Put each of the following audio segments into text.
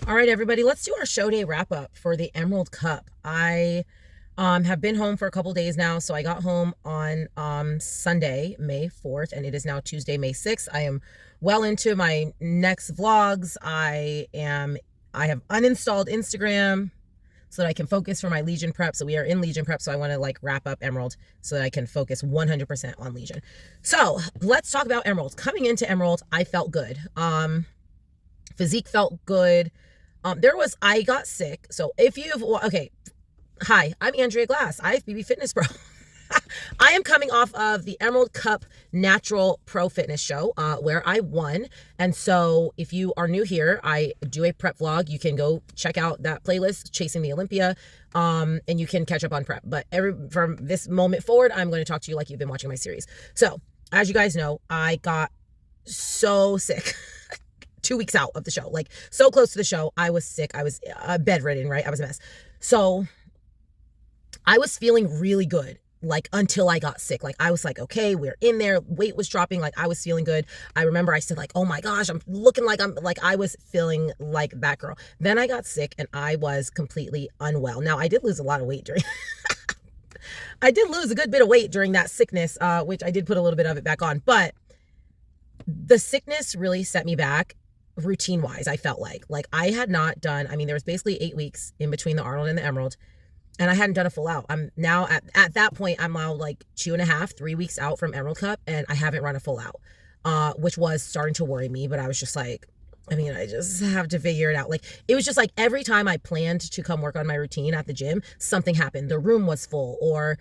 All right, everybody, let's do our show day wrap up for the Emerald Cup. I have been home for a couple days now, so I got home on Sunday, May 4th, and it is now Tuesday, May 6th. I am well into my next vlogs. I have uninstalled Instagram so that I can focus for my Legion prep. So we are in Legion prep, so I want to like wrap up Emerald so that I can focus 100% on Legion. So let's talk about Emerald. Coming into Emerald, I felt good. Physique felt good. I got sick. So okay, hi, I'm Andrea Glass, IFBB Fitness Pro. I am coming off of the Emerald Cup Natural Pro Fitness Show, where I won. And so if you are new here, I do a prep vlog. You can go check out that playlist, Chasing the Olympia, and you can catch up on prep. But from this moment forward, I'm going to talk to you like you've been watching my series. So as you guys know, I got so sick. 2 weeks out of the show, like so close to the show. I was sick. I was bedridden, right? I was a mess. So I was feeling really good, like until I got sick. Like I was like, okay, we're in there. Weight was dropping. Like I was feeling good. I remember I said like, oh my gosh, I'm looking like I was feeling like that girl. Then I got sick and I was completely unwell. Now I did lose a lot of weight during, I did lose a good bit of weight during that sickness, which I did put a little bit of it back on, but the sickness really set me back. Routine wise, I felt like I had not done, there was basically 8 weeks in between the Arnold and the Emerald, and I hadn't done a full out. I'm now at that point, I'm now like 2.5, 3 weeks out from Emerald Cup, and I haven't run a full out, which was starting to worry me. But I was just like, I just have to figure it out. Like, it was just like every time I planned to come work on my routine at the gym, something happened. The room was full, or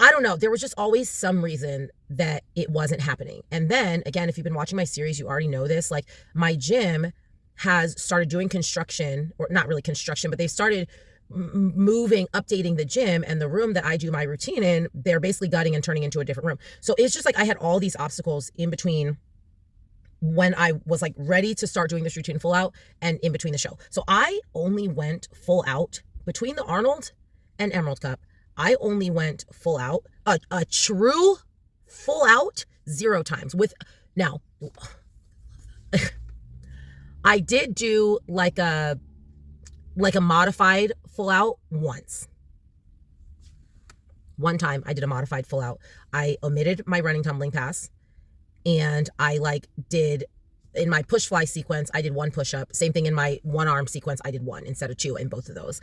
I don't know. There was just always some reason that it wasn't happening. And then again, if you've been watching my series, you already know this, like my gym has started doing construction, or not really construction, but they've started moving, updating the gym, and the room that I do my routine in, they're basically gutting and turning into a different room. So it's just like I had all these obstacles in between when I was like ready to start doing this routine full out and in between the show. So I only went full out between the Arnold and Emerald Cup. I only went full out, a true full out 0 times. Now, I did do like a modified full out once. One time I did a modified full out. I omitted my running tumbling pass, and I did in my push fly sequence, I did 1 push up. Same thing in my 1 arm sequence, I did 1 instead of 2 in both of those.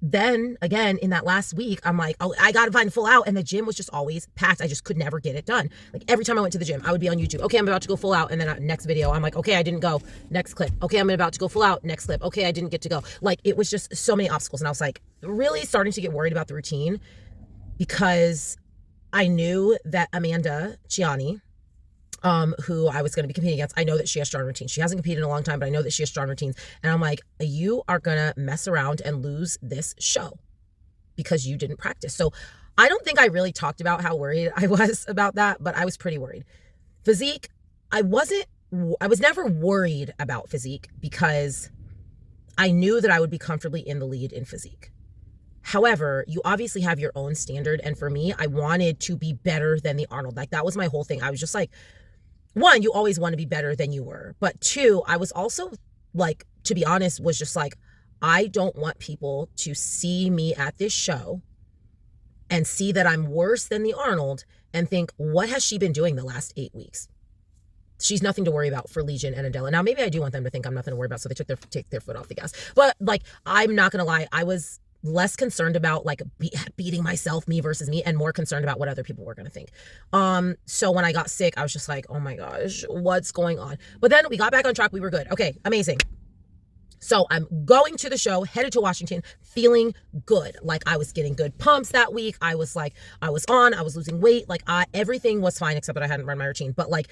Then again, in that last week, I'm like, oh, I got to find full out. And the gym was just always packed. I just could never get it done. Like every time I went to the gym, I would be on YouTube. Okay, I'm about to go full out. And then next video, I'm like, okay, I didn't go. Next clip. Okay, I'm about to go full out. Next clip. Okay, I didn't get to go. Like it was just so many obstacles. And I was like really starting to get worried about the routine, because I knew that Amanda Ciani, who I was going to be competing against, I know that she has strong routines. She hasn't competed in a long time, but I know that she has strong routines. And I'm like, you are going to mess around and lose this show because you didn't practice. So I don't think I really talked about how worried I was about that, but I was pretty worried. Physique, I was never worried about physique because I knew that I would be comfortably in the lead in physique. However, you obviously have your own standard. And for me, I wanted to be better than the Arnold. Like that was my whole thing. I was just like, 1, you always want to be better than you were. But 2, I was also like, to be honest, was just like, I don't want people to see me at this show and see that I'm worse than the Arnold and think, what has she been doing the last 8 weeks? She's nothing to worry about for Legion and Adela. Now, maybe I do want them to think I'm nothing to worry about, so they take their foot off the gas. But like, I'm not going to lie, I was less concerned about like beating myself, me versus me, and more concerned about what other people were going to think. So when I got sick, I was just like, oh my gosh, what's going on? But then we got back on track. We were good. Okay, amazing. So I'm going to the show, headed to Washington, feeling good. Like I was getting good pumps that week. I was losing weight. Like everything was fine except that I hadn't run my routine. But like,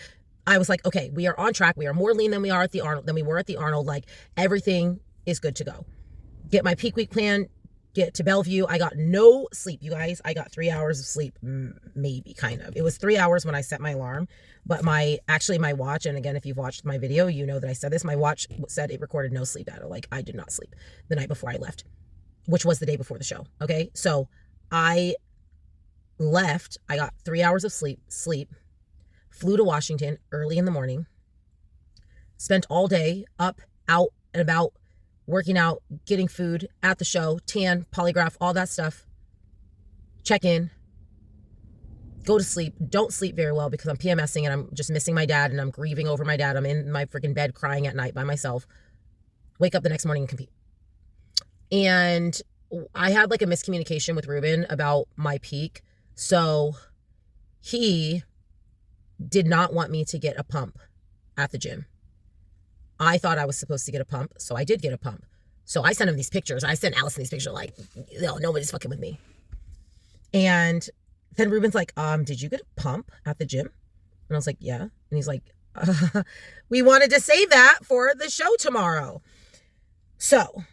I was like, okay, we are on track. We are more lean than we were at the Arnold. Like everything is good to go. Get my peak week plan. Get to Bellevue. I got no sleep, you guys. I got 3 hours of sleep, maybe, kind of. It was 3 hours when I set my alarm, but my watch, and again, if you've watched my video, you know that I said this, my watch said it recorded no sleep data. Like I did not sleep the night before I left, which was the day before the show. Okay. So I left, I got 3 hours of sleep, flew to Washington early in the morning, spent all day up out and about, working out, getting food at the show, tan, polygraph, all that stuff. Check in, go to sleep, don't sleep very well because I'm PMSing and I'm just missing my dad and I'm grieving over my dad. I'm in my freaking bed crying at night by myself. Wake up the next morning and compete. And I had like a miscommunication with Ruben about my peak. So he did not want me to get a pump at the gym. I thought I was supposed to get a pump, so I did get a pump. So I sent him these pictures. I sent Allison these pictures like, no, nobody's fucking with me. And then Ruben's like, did you get a pump at the gym? And I was like, yeah. And he's like, we wanted to save that for the show tomorrow. So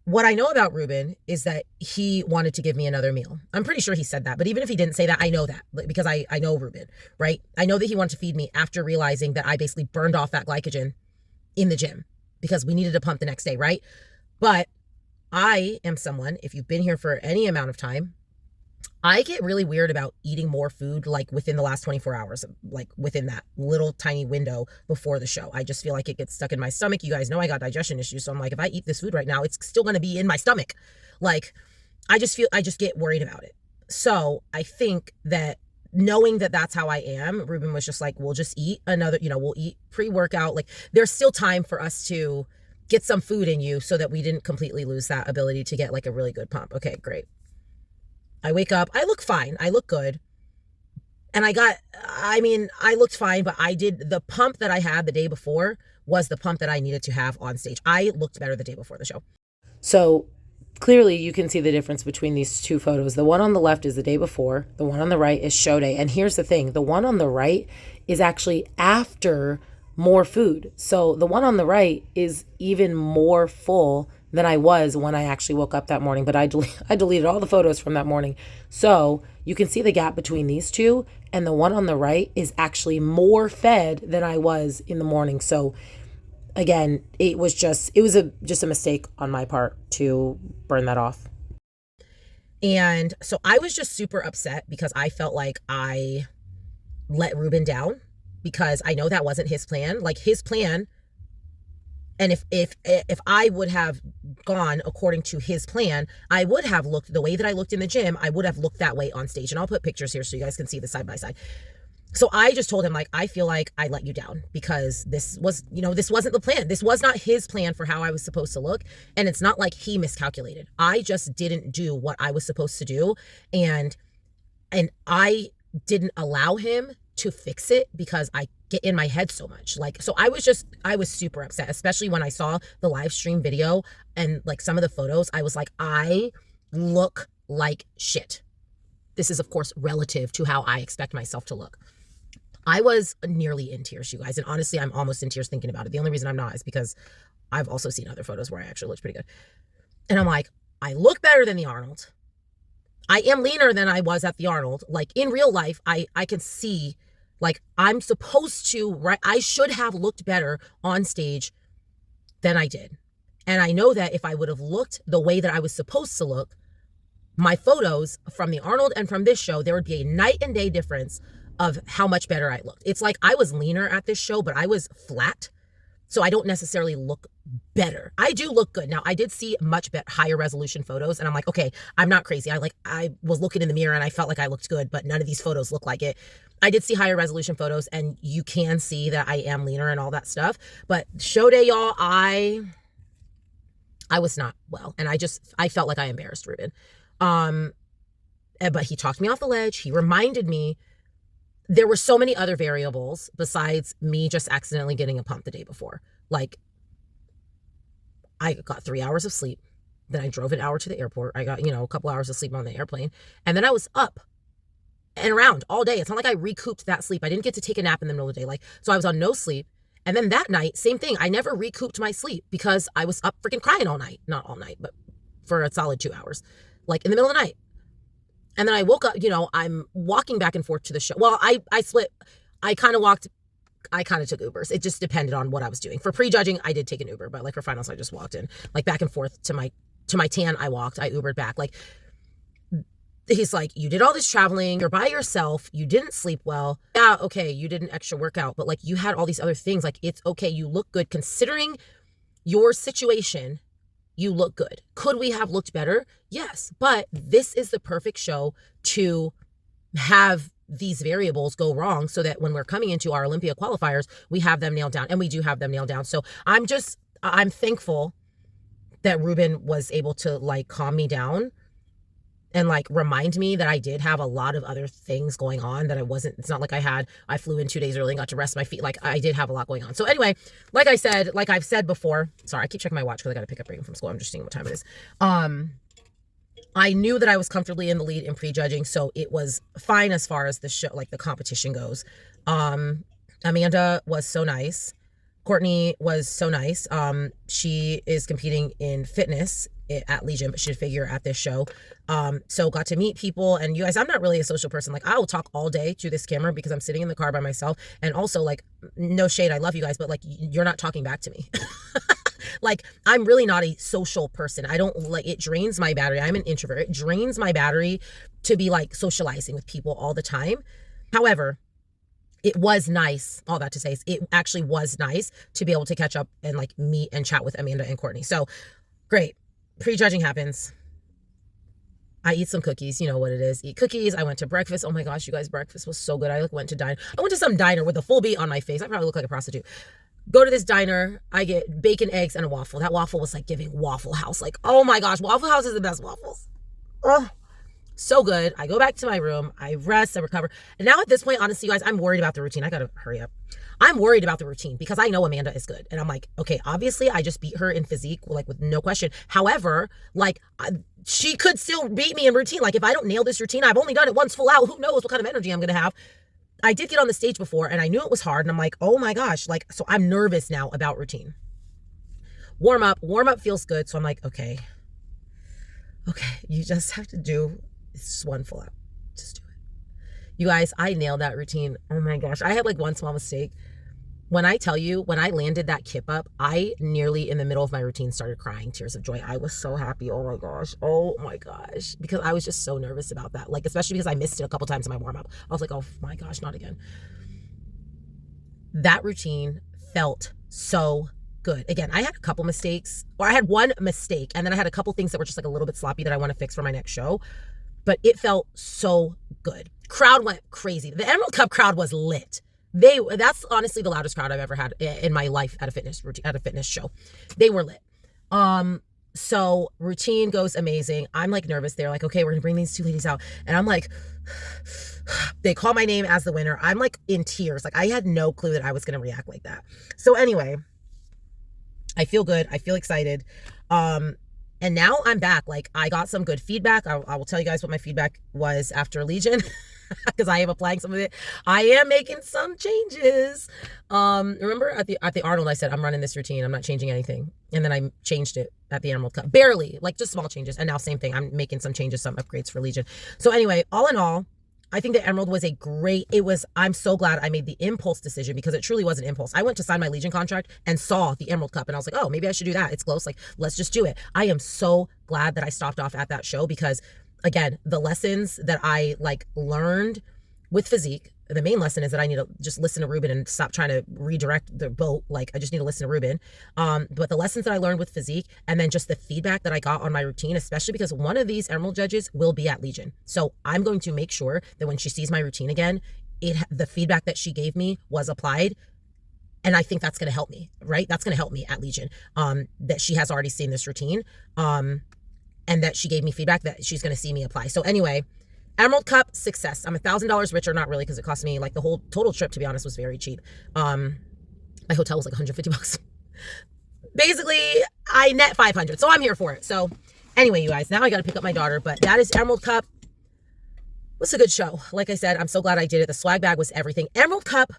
what I know about Ruben is that he wanted to give me another meal. I'm pretty sure he said that, but even if he didn't say that, I know that because I know Ruben, right? I know that he wanted to feed me after realizing that I basically burned off that glycogen in the gym because we needed a pump the next day, right? But I am someone, if you've been here for any amount of time, I get really weird about eating more food like within the last 24 hours, like within that little tiny window before the show. I just feel like it gets stuck in my stomach. You guys know I got digestion issues. So I'm like, if I eat this food right now, it's still going to be in my stomach. Like, I just get worried about it. So I think that knowing that that's how I am, Ruben was just like, we'll just eat another, we'll eat pre-workout. Like there's still time for us to get some food in you so that we didn't completely lose that ability to get like a really good pump. Okay, great. I wake up, I look fine, I look good. And I looked fine, but the pump that I had the day before was the pump that I needed to have on stage. I looked better the day before the show. So clearly you can see the difference between these two photos. The one on the left is the day before, the one on the right is show day. And here's the thing, the one on the right is actually after more food. So the one on the right is even more full than I was when I actually woke up that morning. But I deleted all the photos from that morning. So you can see the gap between these two. And the one on the right is actually more fed than I was in the morning. So again, it was just a mistake on my part to burn that off. And so I was just super upset because I felt like I let Ruben down because I know that wasn't his plan. Like his plan, and if I would have gone according to his plan, I would have looked the way that I looked in the gym. I would have looked that way on stage. And I'll put pictures here so you guys can see the side by side. So I just told him, like, I feel like I let you down because this wasn't the plan. This was not his plan for how I was supposed to look. And it's not like he miscalculated. I just didn't do what I was supposed to do. And I didn't allow him to fix it because I get in my head so much. Like, so I was super upset, especially when I saw the live stream video and like some of the photos. I was like, I look like shit. This is, of course, relative to how I expect myself to look. I was nearly in tears, you guys. And honestly, I'm almost in tears thinking about it. The only reason I'm not is because I've also seen other photos where I actually looked pretty good. And I'm like, I look better than the Arnold. I am leaner than I was at the Arnold. Like in real life, I can see, like I'm supposed to, right? I should have looked better on stage than I did. And I know that if I would have looked the way that I was supposed to look, my photos from the Arnold and from this show, there would be a night and day difference of how much better I looked. It's like I was leaner at this show, but I was flat. So I don't necessarily look better. I do look good. Now, I did see much higher resolution photos, and I'm like, okay, I'm not crazy. I was looking in the mirror and I felt like I looked good, but none of these photos look like it. I did see higher resolution photos, and you can see that I am leaner and all that stuff. But show day, y'all, I was not well, and I felt like I embarrassed Ruben. But he talked me off the ledge. He reminded me there were so many other variables besides me just accidentally getting a pump the day before. Like, I got 3 hours of sleep. Then I drove an hour to the airport. I got, a couple hours of sleep on the airplane. And then I was up and around all day. It's not like I recouped that sleep. I didn't get to take a nap in the middle of the day. So I was on no sleep. And then that night, same thing. I never recouped my sleep because I was up freaking crying all night. Not all night, but for a solid 2 hours. Like in the middle of the night. And then I woke up, I'm walking back and forth to the show. Well, I split. I kind of took Ubers. It just depended on what I was doing. For prejudging, I did take an Uber, but like for finals, I just walked in. Like back and forth to my tan, I walked. I Ubered back. Like, he's like, you did all this traveling. You're by yourself. You didn't sleep well. Yeah, okay, you did an extra workout, but like you had all these other things. Like, it's okay. You look good considering your situation, you look good. Could we have looked better? Yes, but this is the perfect show to have these variables go wrong so that when we're coming into our Olympia qualifiers, we have them nailed down, and we do have them nailed down. So I'm thankful that Ruben was able to like calm me down and like remind me that I did have a lot of other things going on, that it's not like I flew in 2 days early and got to rest my feet. Like I did have a lot going on. So anyway, like I've said before, sorry, I keep checking my watch because I got to pick up Reagan from school. I'm just seeing what time it is. I knew that I was comfortably in the lead in prejudging, so it was fine as far as the show, like the competition goes. Amanda was so nice. Courtney was so nice. She is competing in fitness at Legion, but she did figure at this show. So got to meet people, and you guys, I'm not really a social person. Like I will talk all day to this camera because I'm sitting in the car by myself. And also like, no shade, I love you guys, but like you're not talking back to me. Like I'm really not a social person. I don't like, it drains my battery. I'm an introvert. It drains my battery to be like socializing with people all the time. However, it was nice. All that to say is it actually was nice to be able to catch up and like meet and chat with Amanda and Courtney. So great. Prejudging happens. I eat some cookies. You know what it is. Eat cookies. I went to breakfast. Oh my gosh, you guys, breakfast was so good. I went to some diner with a full beat on my face. I probably look like a prostitute. Go to this diner. I get bacon, eggs, and a waffle. That waffle was like giving Waffle House. Like, oh my gosh, Waffle House is the best waffles. Oh, so good. I go back to my room. I rest. I recover. And now at this point, honestly, you guys, I'm worried about the routine. I got to hurry up. I'm worried about the routine because I know Amanda is good. And I'm like, okay, obviously I just beat her in physique, like with no question. However, like she could still beat me in routine. Like if I don't nail this routine, I've only done it once full out. Who knows what kind of energy I'm going to have. I did get on the stage before and I knew it was hard. And I'm like, oh my gosh, like, so I'm nervous now about routine. Warm up feels good. So I'm like, okay, you just have to do this one full out. Just do it. You guys, I nailed that routine. Oh my gosh. I had like one small mistake. When I tell you, when I landed that kip up, I nearly in the middle of my routine started crying tears of joy. I was so happy. Oh my gosh. Because I was just so nervous about that. Like, especially because I missed it a couple times in my warm up. I was like, oh my gosh, not again. That routine felt so good. Again, I had a couple mistakes, or I had one mistake, and then I had a couple things that were just like a little bit sloppy that I want to fix for my next show. But it felt so good. Crowd went crazy. The Emerald Cup crowd was lit. That's honestly the loudest crowd I've ever had in my life at a fitness show. They were lit. So routine goes amazing. I'm like nervous. They're like, okay, we're gonna bring these two ladies out. And I'm like, they call my name as the winner. I'm like in tears. Like I had no clue that I was gonna react like that. So anyway, I feel good. I feel excited. And now I'm back. Like I got some good feedback. I will tell you guys what my feedback was after Legion. Because I am applying some of it. I am making some changes. Remember at the Arnold, I said, I'm running this routine. I'm not changing anything. And then I changed it at the Emerald Cup. Barely, like just small changes. And now same thing. I'm making some changes, some upgrades for Legion. So anyway, all in all, I think the Emerald was I'm so glad I made the impulse decision because it truly was an impulse. I went to sign my Legion contract and saw the Emerald Cup and I was like, oh, maybe I should do that. It's close. Like, let's just do it. I am so glad that I stopped off at that show because again, the lessons that I like learned with physique, the main lesson is that I need to just listen to Ruben and stop trying to redirect the boat. Like I just need to listen to Ruben. But the lessons that I learned with physique and then just the feedback that I got on my routine, especially because one of these Emerald judges will be at Legion. So I'm going to make sure that when she sees my routine again, the feedback that she gave me was applied. And I think that's going to help me, right? That's going to help me at Legion, that she has already seen this routine. And that she gave me feedback that she's going to see me apply. So anyway, Emerald Cup success. I'm $1,000 richer, not really, because it cost me like the whole total trip, to be honest, was very cheap. My hotel was like $150. Basically, I net 500. So I'm here for it. So anyway, you guys, now I got to pick up my daughter, but that is Emerald Cup. It was a good show. Like I said, I'm so glad I did it. The swag bag was everything. Emerald Cup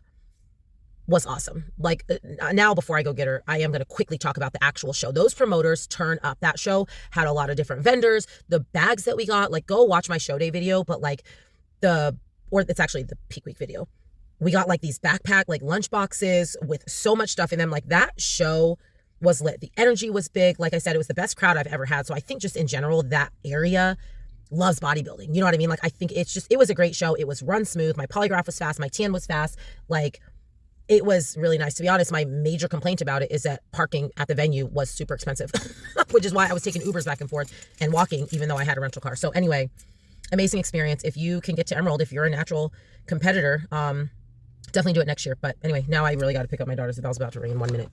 was awesome. Like now before I go get her, I am going to quickly talk about the actual show. Those promoters turn up. That show had a lot of different vendors. The bags that we got, like go watch my show day video, but like it's actually the peak week video. We got like these backpack, like lunch boxes with so much stuff in them. Like that show was lit. The energy was big. Like I said, it was the best crowd I've ever had. So I think just in general, that area loves bodybuilding. You know what I mean? Like I think it was a great show. It was run smooth. My polygraph was fast. My tan was fast. Like it was really nice. To be honest, my major complaint about it is that parking at the venue was super expensive, which is why I was taking Ubers back and forth and walking, even though I had a rental car. So anyway, amazing experience. If you can get to Emerald, if you're a natural competitor, definitely do it next year. But anyway, now I really got to pick up my daughters. The bell's about to ring in 1 minute.